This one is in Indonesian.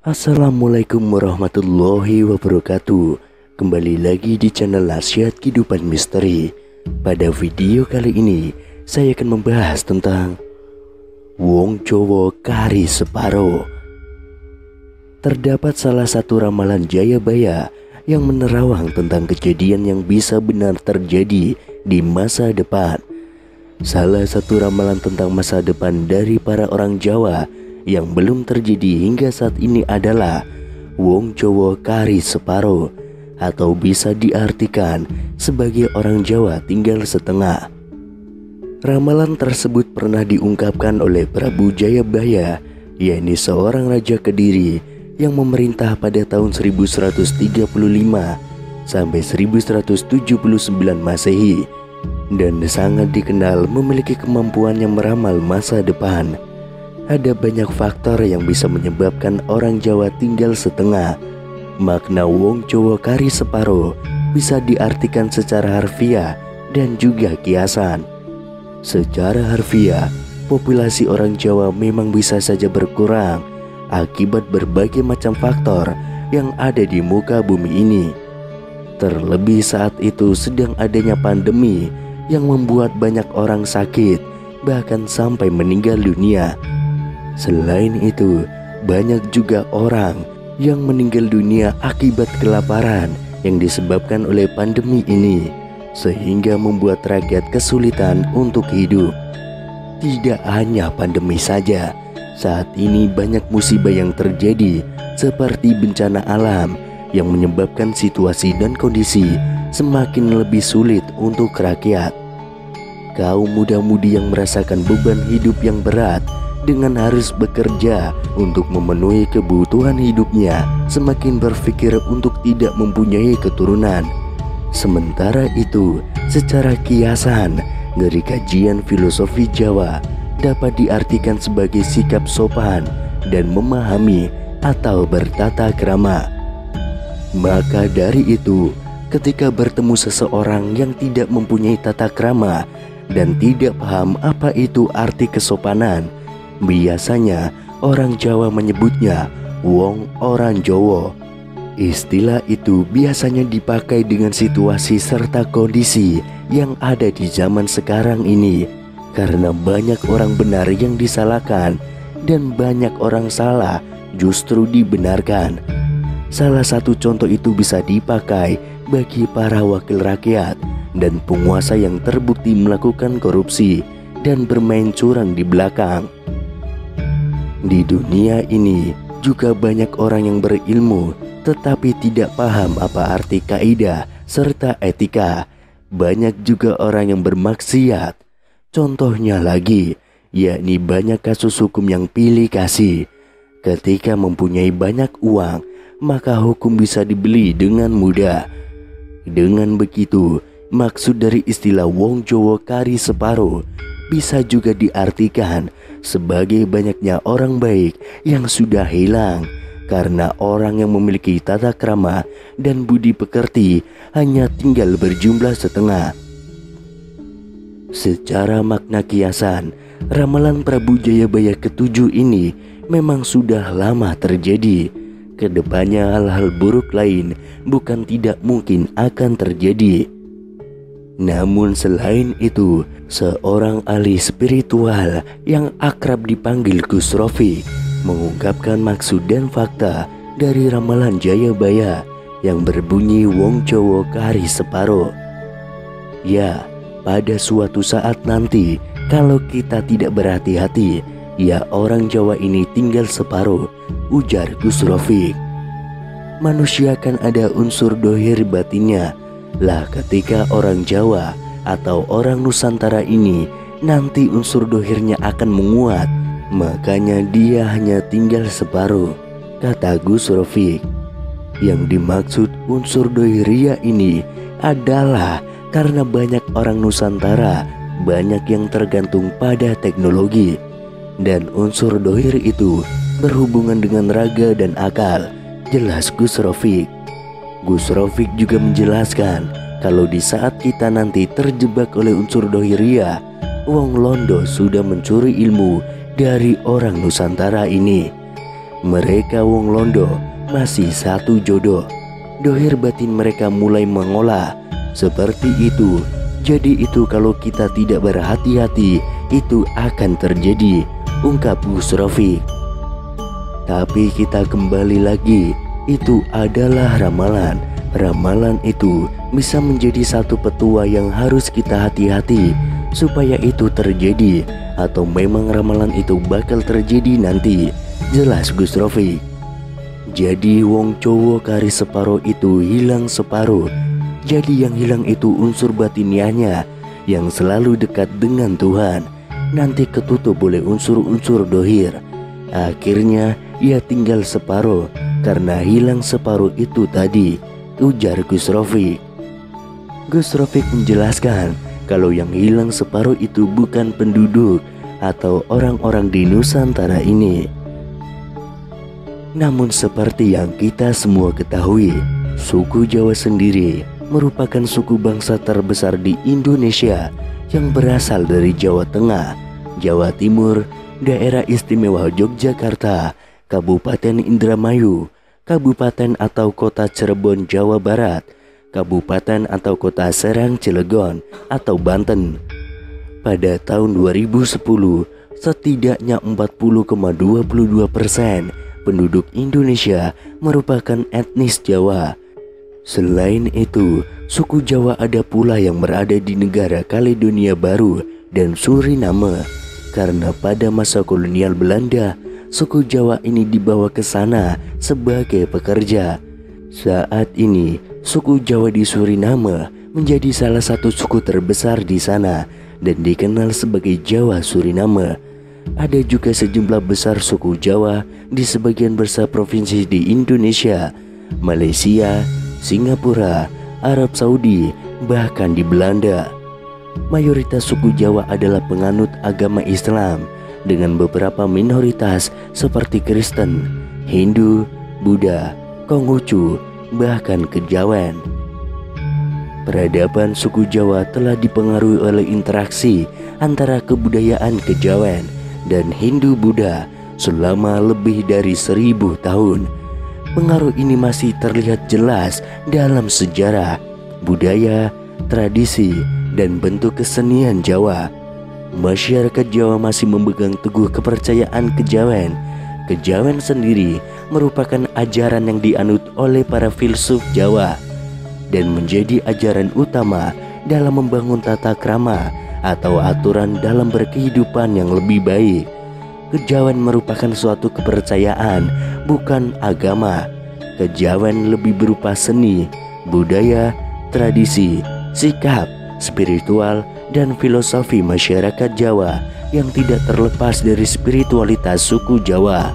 Assalamualaikum warahmatullahi wabarakatuh. Kembali lagi di channel Nasihat Kehidupan Misteri. Pada video kali ini saya akan membahas tentang Wong Jowo Kari Separo. Terdapat salah satu ramalan Jayabaya yang menerawang tentang kejadian yang bisa benar terjadi di masa depan. Salah satu ramalan tentang masa depan dari para orang Jawa yang belum terjadi hingga saat ini adalah Wong Jowo Kari Separo, atau bisa diartikan sebagai orang Jawa tinggal setengah. Ramalan tersebut pernah diungkapkan oleh Prabu Jayabaya, yakni seorang raja Kediri yang memerintah pada tahun 1135 sampai 1179 Masehi, dan sangat dikenal memiliki kemampuan yang meramal masa depan. Ada banyak faktor yang bisa menyebabkan orang Jawa tinggal setengah. Makna Wong Jowo Kari Separo bisa diartikan secara harfiah dan juga kiasan. Secara harfiah, populasi orang Jawa memang bisa saja berkurang akibat berbagai macam faktor yang ada di muka bumi ini. Terlebih saat itu sedang adanya pandemi yang membuat banyak orang sakit, bahkan sampai meninggal dunia. Selain itu, banyak juga orang yang meninggal dunia akibat kelaparan yang disebabkan oleh pandemi ini, sehingga membuat rakyat kesulitan untuk hidup. Tidak hanya pandemi saja, saat ini banyak musibah yang terjadi seperti bencana alam yang menyebabkan situasi dan kondisi semakin lebih sulit untuk rakyat. Kaum muda-mudi yang merasakan beban hidup yang berat dengan harus bekerja untuk memenuhi kebutuhan hidupnya semakin berpikir untuk tidak mempunyai keturunan. Sementara itu, secara kiasan dari kajian filosofi Jawa dapat diartikan sebagai sikap sopan dan memahami atau bertata krama. Maka dari itu, ketika bertemu seseorang yang tidak mempunyai tata krama dan tidak paham apa itu arti kesopanan, biasanya orang Jawa menyebutnya Wong Orang Jowo. Istilah itu biasanya dipakai dengan situasi serta kondisi yang ada di zaman sekarang ini, karena banyak orang benar yang disalahkan dan banyak orang salah justru dibenarkan. Salah satu contoh itu bisa dipakai bagi para wakil rakyat dan penguasa yang terbukti melakukan korupsi dan bermain curang di belakang. Di dunia ini juga banyak orang yang berilmu tetapi tidak paham apa arti kaidah serta etika. Banyak juga orang yang bermaksiat. Contohnya lagi, yakni banyak kasus hukum yang pilih kasih. Ketika mempunyai banyak uang, maka hukum bisa dibeli dengan mudah. Dengan begitu, maksud dari istilah Wong Jowo Kari Separo bisa juga diartikan sebagai banyaknya orang baik yang sudah hilang karena orang yang memiliki tata krama dan budi pekerti hanya tinggal berjumlah setengah. Secara makna kiasan, ramalan Prabu Jayabaya ke-7 ini memang sudah lama terjadi. Kedepannya hal-hal buruk lain bukan tidak mungkin akan terjadi. Namun selain itu, seorang ahli spiritual yang akrab dipanggil Gus Rofi mengungkapkan maksud dan fakta dari ramalan Jayabaya yang berbunyi Wong Jowo Kari Separo. Ya, pada suatu saat nanti kalau kita tidak berhati-hati, ya orang Jawa ini tinggal separuh, ujar Gus Rofi. Manusia kan ada unsur dohir batinnya. Lah ketika orang Jawa atau orang Nusantara ini nanti unsur dohirnya akan menguat, makanya dia hanya tinggal separuh, kata Gus Rofi. Yang dimaksud unsur dohiria ini adalah karena banyak orang Nusantara banyak yang tergantung pada teknologi, dan unsur dohir itu berhubungan dengan raga dan akal, jelas Gus Rofi. Gus Rofiq juga menjelaskan kalau di saat kita nanti terjebak oleh unsur dohiria, Wong Londo sudah mencuri ilmu dari orang Nusantara ini. Mereka wong londo masih satu jodoh. Dohir batin mereka mulai mengolah. Seperti itu. Jadi itu kalau kita tidak berhati-hati, itu akan terjadi, ungkap Gus Rafiq. Tapi kita kembali lagi, itu adalah ramalan. Ramalan itu bisa menjadi satu petua yang harus kita hati-hati supaya itu terjadi, atau memang ramalan itu bakal terjadi nanti, jelas Gus Rafiq. Jadi wong cowok kari separo itu hilang separo. Jadi yang hilang itu unsur batiniahnya yang selalu dekat dengan Tuhan. Nanti ketutup oleh unsur-unsur dohir. Akhirnya ia tinggal separuh karena hilang separuh itu tadi, ujar Gus Rafiq. Gus Rafiq menjelaskan kalau yang hilang separuh itu bukan penduduk atau orang-orang di Nusantara ini. Namun seperti yang kita semua ketahui, suku Jawa sendiri merupakan suku bangsa terbesar di Indonesia yang berasal dari Jawa Tengah, Jawa Timur, Daerah Istimewa Yogyakarta, Kabupaten Indramayu, Kabupaten atau Kota Cirebon Jawa Barat, Kabupaten atau Kota Serang Cilegon atau Banten. Pada tahun 2010, setidaknya 40,22% penduduk Indonesia merupakan etnis Jawa. Selain itu, suku Jawa ada pula yang berada di negara Kaledonia Baru dan Suriname. Karena pada masa kolonial Belanda, suku Jawa ini dibawa ke sana sebagai pekerja. Saat ini, suku Jawa di Suriname menjadi salah satu suku terbesar di sana dan dikenal sebagai Jawa Suriname. Ada juga sejumlah besar suku Jawa di sebagian besar provinsi di Indonesia, Malaysia, Singapura, Arab Saudi, bahkan di Belanda. Mayoritas suku Jawa adalah penganut agama Islam dengan beberapa minoritas seperti Kristen, Hindu, Buddha, Konghucu, bahkan Kejawen. Peradaban suku Jawa telah dipengaruhi oleh interaksi antara kebudayaan Kejawen dan Hindu Buddha selama lebih dari 1000 tahun. Pengaruh ini masih terlihat jelas dalam sejarah, budaya, tradisi, dan bentuk kesenian Jawa. Masyarakat Jawa masih memegang teguh kepercayaan Kejawen. Kejawen sendiri merupakan ajaran yang dianut oleh para filsuf Jawa dan menjadi ajaran utama dalam membangun tata krama atau aturan dalam berkehidupan yang lebih baik. Kejawen merupakan suatu kepercayaan, bukan agama. Kejawen lebih berupa seni, budaya, tradisi, sikap, spiritual, dan filosofi masyarakat Jawa yang tidak terlepas dari spiritualitas suku Jawa.